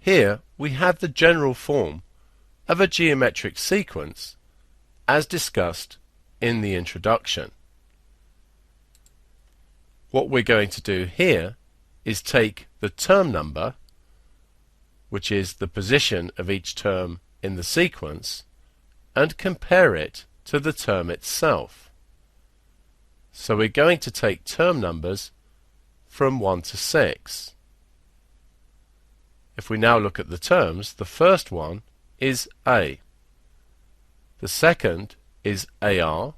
Here we have the general form of a geometric sequence as discussed in the introduction. What we're going to do here is take the term number, which is the position of each term in the sequence, and compare it to the term itself. So we're going to take term numbers from 1 to 6. If we now look at the terms, the first one is A. The second is AR.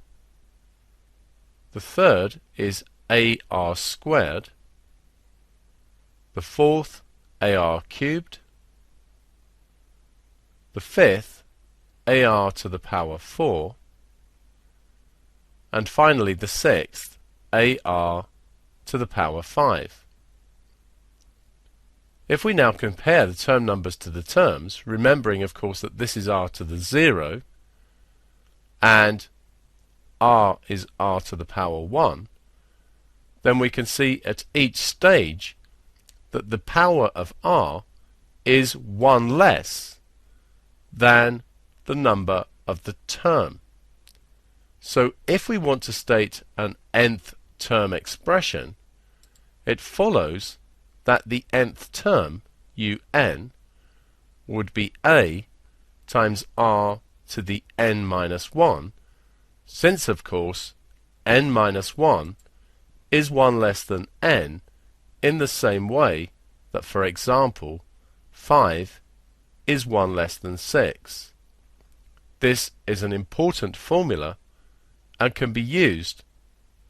The third is AR squared. The fourth, AR cubed. The fifth, AR to the power 4. And finally the sixth, AR to the power 5. If we now compare the term numbers to the terms, remembering of course that this is r to the 0 and r is r to the power 1, then we can see at each stage that the power of r is 1 less than the number of the term. So if we want to state an nth term expression, it follows that the nth term, un, would be a times r to the n minus 1, since of course n minus 1 is 1 less than n, in the same way that, for example, 5 is 1 less than 6. This is an important formula and can be used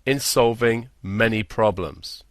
in solving many problems.